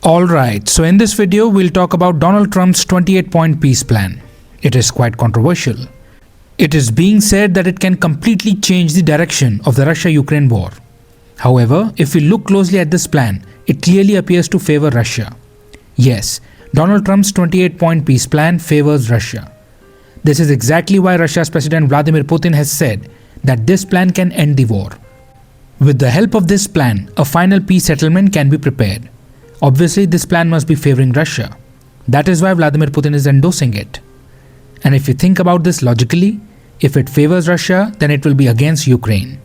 Alright, so in this video we'll talk about Donald Trump's 28-point peace plan. It is quite controversial. It is being said that it can completely change the direction of the Russia-Ukraine war. However, if we look closely at this plan, it clearly appears to favor Russia. Yes, Donald Trump's 28-point peace plan favors Russia. This is exactly why Russia's President Vladimir Putin has said that this plan can end the war. With the help of this plan, a final peace settlement can be prepared. Obviously, this plan must be favoring Russia. That is why Vladimir Putin is endorsing it. And if you think about this logically, if it favors Russia, then it will be against Ukraine.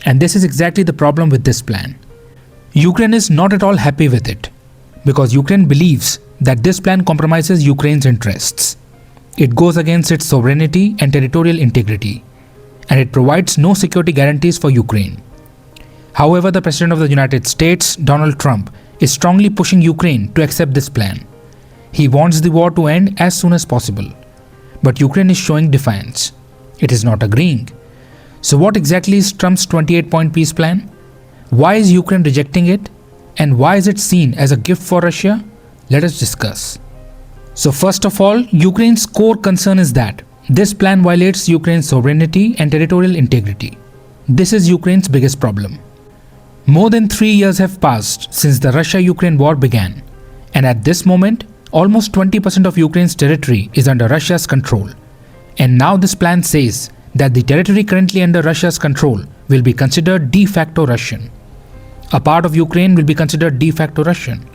And this is exactly the problem with this plan. Ukraine is not at all happy with it, because Ukraine believes that this plan compromises Ukraine's interests. It goes against its sovereignty and territorial integrity, and it provides no security guarantees for Ukraine. However, the President of the United States, Donald Trump, is strongly pushing Ukraine to accept this plan. He wants the war to end as soon as possible. But Ukraine is showing defiance. It is not agreeing. So what exactly is Trump's 28-point peace plan? Why is Ukraine rejecting it? And why is it seen as a gift for Russia? Let us discuss. So first of all, Ukraine's core concern is that this plan violates Ukraine's sovereignty and territorial integrity. This is Ukraine's biggest problem. More than 3 years have passed since the Russia-Ukraine war began, and at this moment, almost 20% of Ukraine's territory is under Russia's control. And now this plan says that the territory currently under Russia's control will be considered de facto Russian. A part of Ukraine will be considered de facto Russian.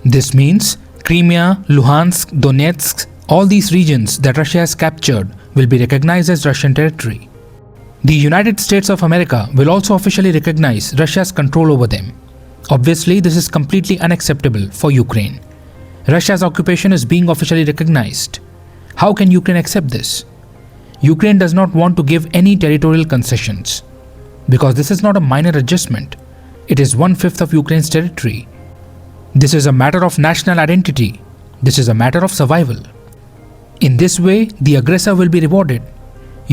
This means Crimea, Luhansk, Donetsk, all these regions that Russia has captured will be recognized as Russian territory. The United States of America will also officially recognize Russia's control over them. Obviously, this is completely unacceptable for Ukraine. Russia's occupation is being officially recognized. How can Ukraine accept this? Ukraine does not want to give any territorial concessions, because this is not a minor adjustment. It is 1/5 of Ukraine's territory. This is a matter of national identity. This is a matter of survival. In this way, the aggressor will be rewarded.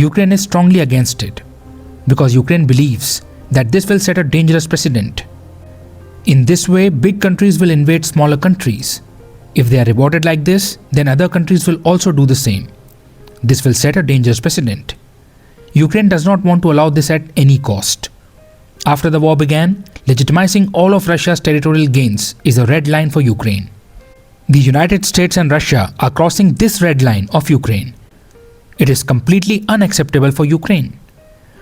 Ukraine is strongly against it, because Ukraine believes that this will set a dangerous precedent. In this way, big countries will invade smaller countries. If they are rewarded like this, then other countries will also do the same. This will set a dangerous precedent. Ukraine does not want to allow this at any cost. After the war began, legitimizing all of Russia's territorial gains is a red line for Ukraine. The United States and Russia are crossing this red line of Ukraine. It is completely unacceptable for Ukraine.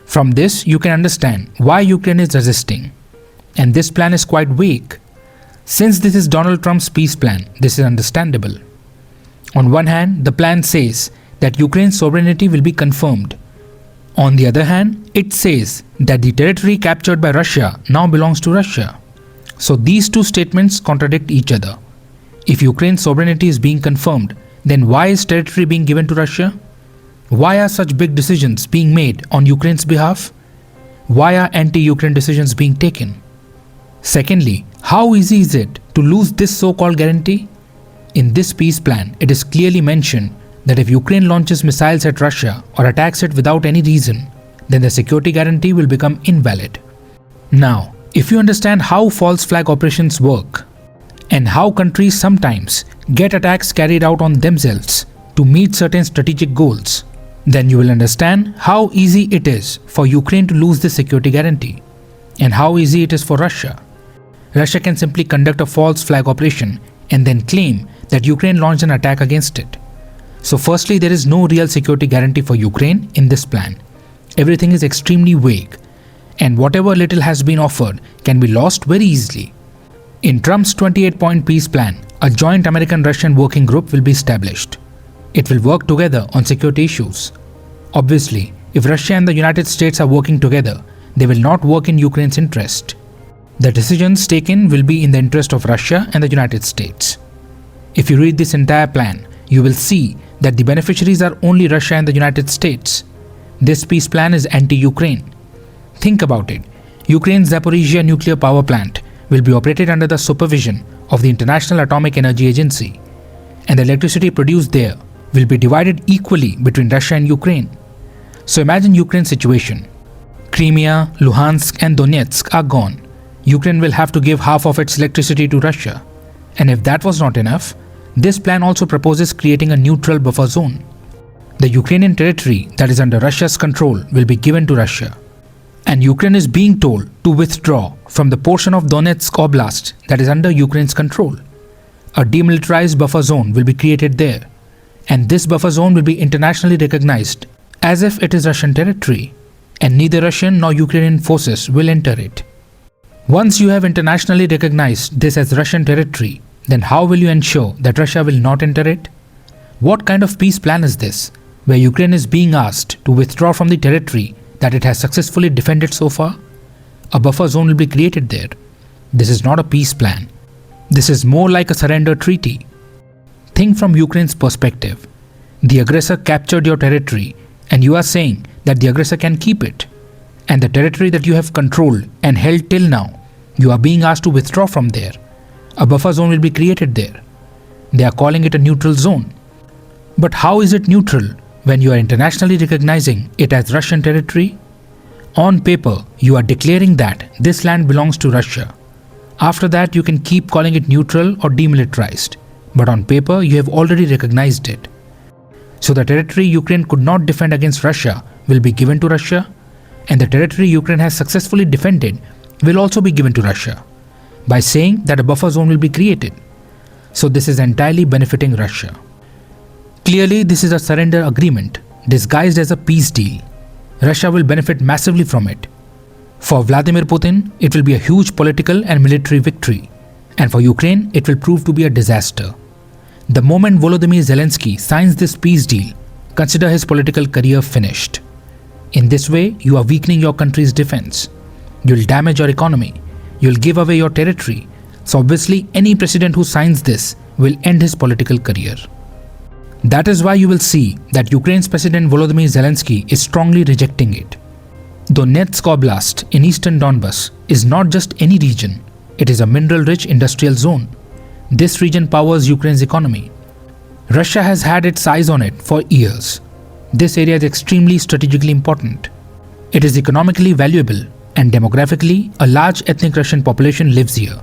From this, you can understand why Ukraine is resisting. And this plan is quite weak. Since this is Donald Trump's peace plan, this is understandable. On one hand, the plan says that Ukraine's sovereignty will be confirmed. On the other hand, it says that the territory captured by Russia now belongs to Russia. So these two statements contradict each other. If Ukraine's sovereignty is being confirmed, then why is territory being given to Russia? Why are such big decisions being made on Ukraine's behalf? Why are anti-Ukraine decisions being taken? Secondly, how easy is it to lose this so-called guarantee? In this peace plan, it is clearly mentioned that if Ukraine launches missiles at Russia or attacks it without any reason, then the security guarantee will become invalid. Now, if you understand how false flag operations work, and how countries sometimes get attacks carried out on themselves to meet certain strategic goals, then you will understand how easy it is for Ukraine to lose this security guarantee, and how easy it is for Russia. Russia can simply conduct a false flag operation and then claim that Ukraine launched an attack against it. So firstly, there is no real security guarantee for Ukraine in this plan. Everything is extremely vague, and whatever little has been offered can be lost very easily. In Trump's 28-point peace plan, a joint American-Russian working group will be established. It will work together on security issues. Obviously, if Russia and the United States are working together, they will not work in Ukraine's interest. The decisions taken will be in the interest of Russia and the United States. If you read this entire plan, you will see that the beneficiaries are only Russia and the United States. This peace plan is anti-Ukraine. Think about it. Ukraine's Zaporizhzhia nuclear power plant will be operated under the supervision of the International Atomic Energy Agency, and the electricity produced there will be divided equally between Russia and Ukraine. So imagine Ukraine's situation. Crimea, Luhansk and Donetsk are gone. Ukraine will have to give half of its electricity to Russia. And if that was not enough, this plan also proposes creating a neutral buffer zone. The Ukrainian territory that is under Russia's control will be given to Russia. And Ukraine is being told to withdraw from the portion of Donetsk Oblast that is under Ukraine's control. A demilitarized buffer zone will be created there, and this buffer zone will be internationally recognized as if it is Russian territory, and neither Russian nor Ukrainian forces will enter it. Once you have internationally recognized this as Russian territory, then how will you ensure that Russia will not enter it? What kind of peace plan is this, where Ukraine is being asked to withdraw from the territory that it has successfully defended so far? A buffer zone will be created there. This is not a peace plan. This is more like a surrender treaty. Think from Ukraine's perspective. The aggressor captured your territory, and you are saying that the aggressor can keep it. And the territory that you have controlled and held till now, you are being asked to withdraw from there. A buffer zone will be created there. They are calling it a neutral zone. But how is it neutral when you are internationally recognizing it as Russian territory? On paper, you are declaring that this land belongs to Russia. After that, you can keep calling it neutral or demilitarized. But on paper, you have already recognized it. So the territory Ukraine could not defend against Russia will be given to Russia, and the territory Ukraine has successfully defended will also be given to Russia, by saying that a buffer zone will be created. So this is entirely benefiting Russia. Clearly, this is a surrender agreement disguised as a peace deal. Russia will benefit massively from it. For Vladimir Putin, it will be a huge political and military victory, and for Ukraine, it will prove to be a disaster. The moment Volodymyr Zelensky signs this peace deal, consider his political career finished. In this way, you are weakening your country's defense. You'll damage your economy. You'll give away your territory. So obviously, any president who signs this will end his political career. That is why you will see that Ukraine's President Volodymyr Zelensky is strongly rejecting it. Donetsk Oblast in eastern Donbas is not just any region, it is a mineral-rich industrial zone. This region powers Ukraine's economy. Russia has had its eyes on it for years. This area is extremely strategically important. It is economically valuable, and demographically, a large ethnic Russian population lives here.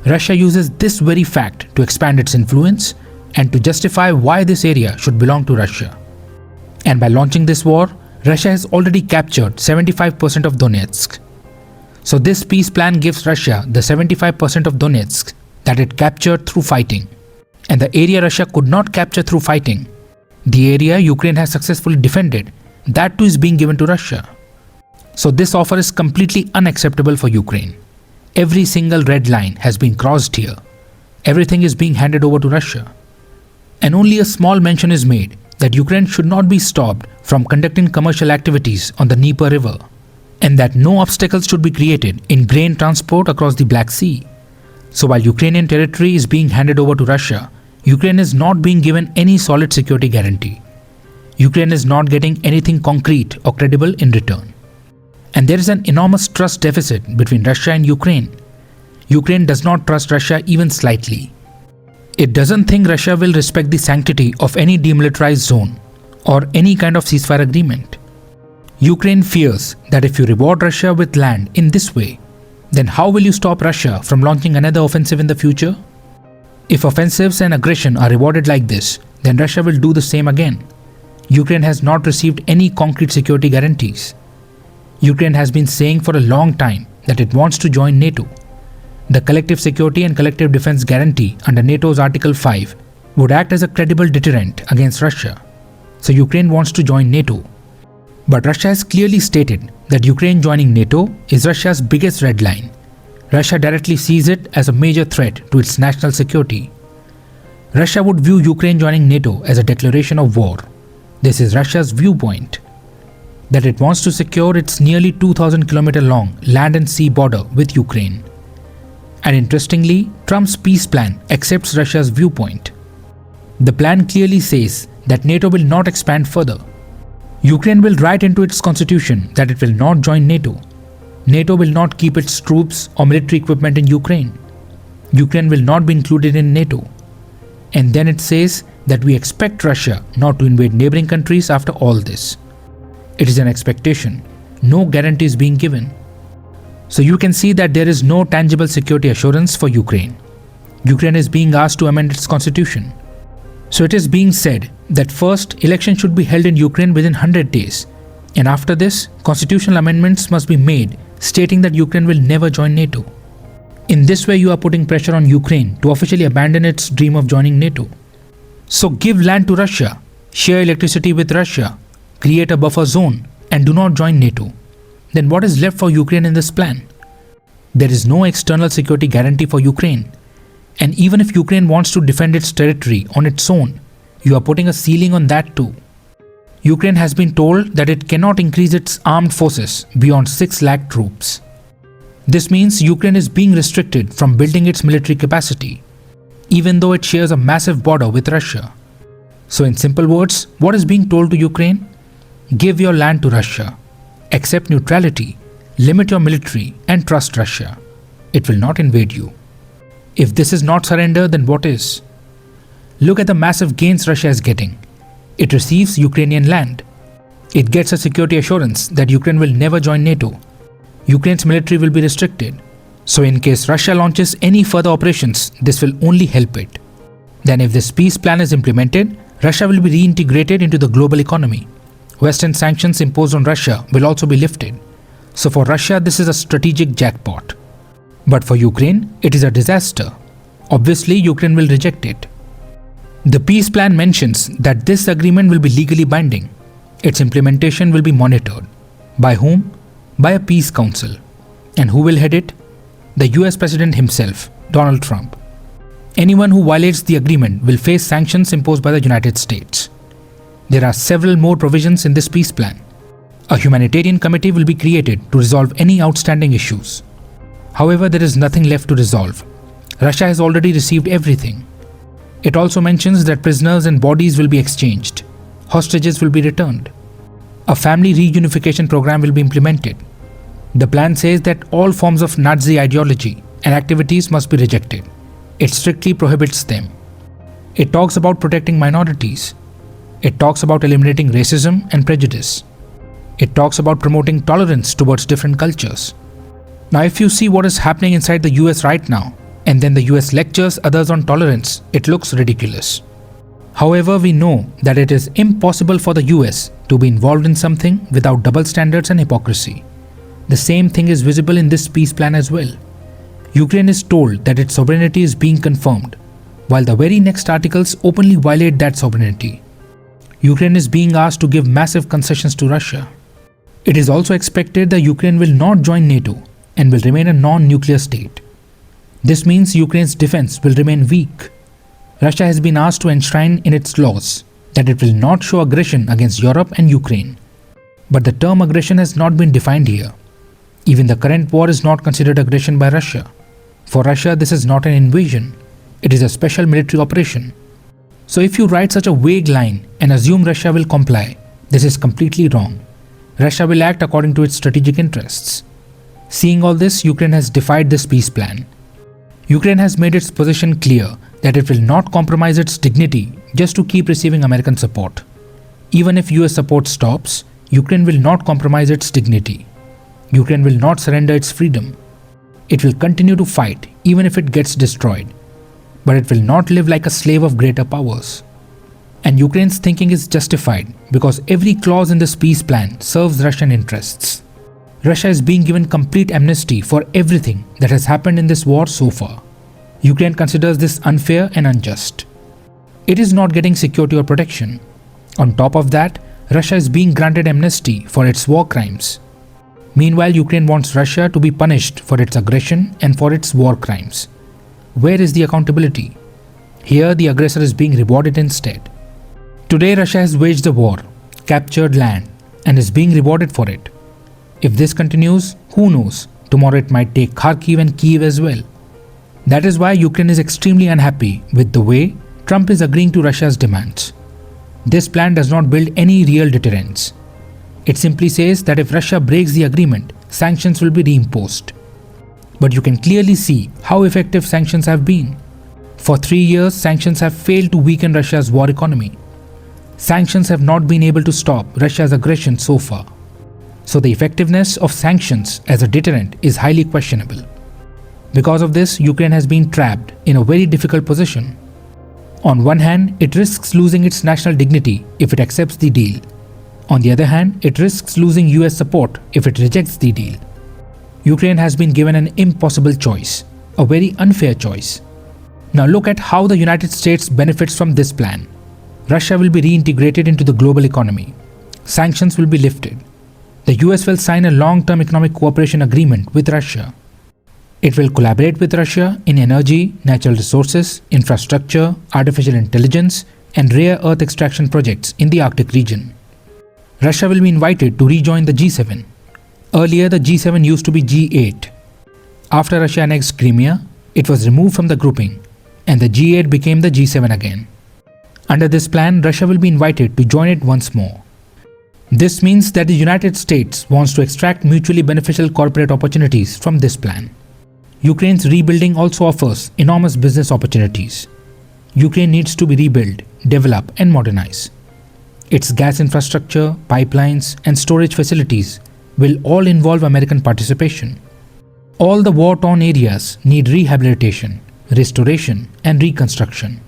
Russia uses this very fact to expand its influence and to justify why this area should belong to Russia. And by launching this war, Russia has already captured 75% of Donetsk. So this peace plan gives Russia the 75% of Donetsk that it captured through fighting. And the area Russia could not capture through fighting, the area Ukraine has successfully defended, that too is being given to Russia. So this offer is completely unacceptable for Ukraine. Every single red line has been crossed here. Everything is being handed over to Russia. And only a small mention is made that Ukraine should not be stopped from conducting commercial activities on the Dnieper River, and that no obstacles should be created in grain transport across the Black Sea. So while Ukrainian territory is being handed over to Russia, Ukraine is not being given any solid security guarantee. Ukraine is not getting anything concrete or credible in return. And there is an enormous trust deficit between Russia and Ukraine. Ukraine does not trust Russia even slightly. It doesn't think Russia will respect the sanctity of any demilitarized zone or any kind of ceasefire agreement. Ukraine fears that if you reward Russia with land in this way, then how will you stop Russia from launching another offensive in the future? If offensives and aggression are rewarded like this, then Russia will do the same again. Ukraine has not received any concrete security guarantees. Ukraine has been saying for a long time that it wants to join NATO. The collective security and collective defense guarantee under NATO's Article 5 would act as a credible deterrent against Russia. So Ukraine wants to join NATO. But Russia has clearly stated that Ukraine joining NATO is Russia's biggest red line. Russia directly sees it as a major threat to its national security. Russia would view Ukraine joining NATO as a declaration of war. This is Russia's viewpoint, that it wants to secure its nearly 2,000 km long land and sea border with Ukraine. And interestingly, Trump's peace plan accepts Russia's viewpoint. The plan clearly says that NATO will not expand further. Ukraine will write into its constitution that it will not join NATO. NATO will not keep its troops or military equipment in Ukraine. Ukraine will not be included in NATO. And then it says that we expect Russia not to invade neighboring countries after all this. It is an expectation. No guarantee is being given. So you can see that there is no tangible security assurance for Ukraine. Ukraine is being asked to amend its constitution. So it is being said that first, election should be held in Ukraine within 100 days, and after this, constitutional amendments must be made stating that Ukraine will never join NATO. In this way, you are putting pressure on Ukraine to officially abandon its dream of joining NATO. So give land to Russia, share electricity with Russia, create a buffer zone, and do not join NATO. Then what is left for Ukraine in this plan? There is no external security guarantee for Ukraine. And even if Ukraine wants to defend its territory on its own, you are putting a ceiling on that too. Ukraine has been told that it cannot increase its armed forces beyond 6 lakh troops. This means Ukraine is being restricted from building its military capacity, even though it shares a massive border with Russia. So in simple words, what is being told to Ukraine? Give your land to Russia, accept neutrality, limit your military, and trust Russia. It will not invade you. If this is not surrender, then what is? Look at the massive gains Russia is getting. It receives Ukrainian land. It gets a security assurance that Ukraine will never join NATO. Ukraine's military will be restricted. So in case Russia launches any further operations, this will only help it. Then if this peace plan is implemented, Russia will be reintegrated into the global economy. Western sanctions imposed on Russia will also be lifted. So for Russia, this is a strategic jackpot. But for Ukraine, it is a disaster. Obviously, Ukraine will reject it. The peace plan mentions that this agreement will be legally binding. Its implementation will be monitored. By whom? By a peace council. And who will head it? The US President himself, Donald Trump. Anyone who violates the agreement will face sanctions imposed by the United States. There are several more provisions in this peace plan. A humanitarian committee will be created to resolve any outstanding issues. However, there is nothing left to resolve. Russia has already received everything. It also mentions that prisoners and bodies will be exchanged. Hostages will be returned. A family reunification program will be implemented. The plan says that all forms of Nazi ideology and activities must be rejected. It strictly prohibits them. It talks about protecting minorities. It talks about eliminating racism and prejudice. It talks about promoting tolerance towards different cultures. Now, if you see what is happening inside the US right now, and then the US lectures others on tolerance, it looks ridiculous. However, we know that it is impossible for the US to be involved in something without double standards and hypocrisy. The same thing is visible in this peace plan as well. Ukraine is told that its sovereignty is being confirmed, while the very next articles openly violate that sovereignty. Ukraine is being asked to give massive concessions to Russia. It is also expected that Ukraine will not join NATO and will remain a non-nuclear state. This means Ukraine's defense will remain weak. Russia has been asked to enshrine in its laws that it will not show aggression against Europe and Ukraine. But the term aggression has not been defined here. Even the current war is not considered aggression by Russia. For Russia, this is not an invasion. It is a special military operation. So if you write such a vague line and assume Russia will comply, this is completely wrong. Russia will act according to its strategic interests. Seeing all this, Ukraine has defied this peace plan. Ukraine has made its position clear that it will not compromise its dignity just to keep receiving American support. Even if US support stops, Ukraine will not compromise its dignity. Ukraine will not surrender its freedom. It will continue to fight even if it gets destroyed. But it will not live like a slave of greater powers. And Ukraine's thinking is justified because every clause in this peace plan serves Russian interests. Russia is being given complete amnesty for everything that has happened in this war so far. Ukraine considers this unfair and unjust. It is not getting security or protection. On top of that, Russia is being granted amnesty for its war crimes. Meanwhile, Ukraine wants Russia to be punished for its aggression and for its war crimes. Where is the accountability? Here, the aggressor is being rewarded instead. Today, Russia has waged a war, captured land, and is being rewarded for it. If this continues, who knows, tomorrow it might take Kharkiv and Kyiv as well. That is why Ukraine is extremely unhappy with the way Trump is agreeing to Russia's demands. This plan does not build any real deterrence. It simply says that if Russia breaks the agreement, sanctions will be reimposed. But you can clearly see how effective sanctions have been. For 3 years, sanctions have failed to weaken Russia's war economy. Sanctions have not been able to stop Russia's aggression so far. So the effectiveness of sanctions as a deterrent is highly questionable. Because of this, Ukraine has been trapped in a very difficult position. On one hand, it risks losing its national dignity if it accepts the deal. On the other hand, it risks losing US support if it rejects the deal. Ukraine has been given an impossible choice, a very unfair choice. Now look at how the United States benefits from this plan. Russia will be reintegrated into the global economy. Sanctions will be lifted. The US will sign a long-term economic cooperation agreement with Russia. It will collaborate with Russia in energy, natural resources, infrastructure, artificial intelligence, and rare earth extraction projects in the Arctic region. Russia will be invited to rejoin the G7. Earlier, the G7 used to be G8. After Russia annexed Crimea, it was removed from the grouping, and the G8 became the G7 again. Under this plan, Russia will be invited to join it once more. This means that the United States wants to extract mutually beneficial corporate opportunities from this plan. Ukraine's rebuilding also offers enormous business opportunities. Ukraine needs to be rebuilt, develop, and modernize. Its gas infrastructure, pipelines, and storage facilities will all involve American participation. All the war-torn areas need rehabilitation, restoration, and reconstruction.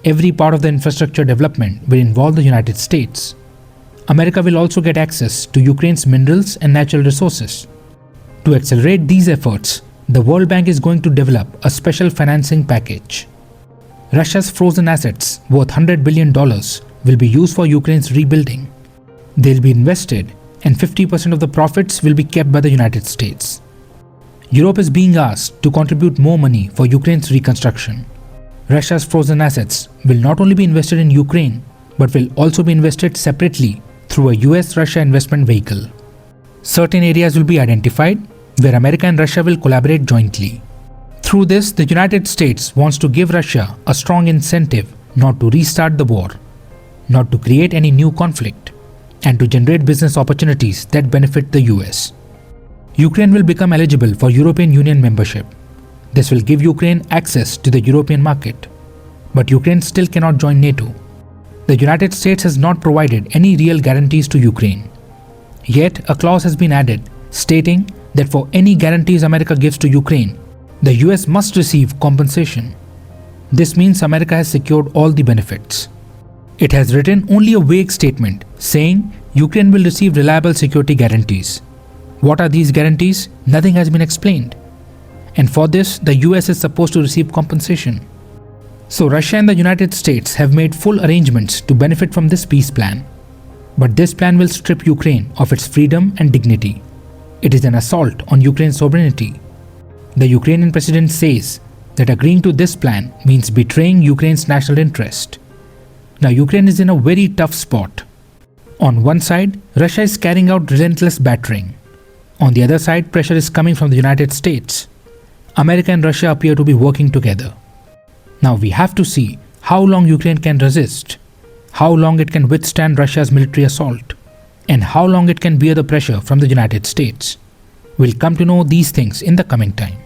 Every part of the infrastructure development will involve the United States. America will also get access to Ukraine's minerals and natural resources. To accelerate these efforts, the World Bank is going to develop a special financing package. Russia's frozen assets worth $100 billion will be used for Ukraine's rebuilding. They'll be invested, and 50% of the profits will be kept by the United States. Europe is being asked to contribute more money for Ukraine's reconstruction. Russia's frozen assets will not only be invested in Ukraine, but will also be invested separately through a US-Russia investment vehicle. Certain areas will be identified where America and Russia will collaborate jointly. Through this, the United States wants to give Russia a strong incentive not to restart the war, not to create any new conflict, and to generate business opportunities that benefit the US. Ukraine will become eligible for European Union membership. This will give Ukraine access to the European market. But Ukraine still cannot join NATO. The United States has not provided any real guarantees to Ukraine. Yet, a clause has been added stating that for any guarantees America gives to Ukraine, the US must receive compensation. This means America has secured all the benefits. It has written only a vague statement saying Ukraine will receive reliable security guarantees. What are these guarantees? Nothing has been explained. And for this, the US is supposed to receive compensation. So Russia and the United States have made full arrangements to benefit from this peace plan. But this plan will strip Ukraine of its freedom and dignity. It is an assault on Ukraine's sovereignty. The Ukrainian president says that agreeing to this plan means betraying Ukraine's national interest. Now Ukraine is in a very tough spot. On one side, Russia is carrying out relentless battering. On the other side, pressure is coming from the United States. America and Russia appear to be working together. Now we have to see how long Ukraine can resist, how long it can withstand Russia's military assault, and how long it can bear the pressure from the United States. We'll come to know these things in the coming time.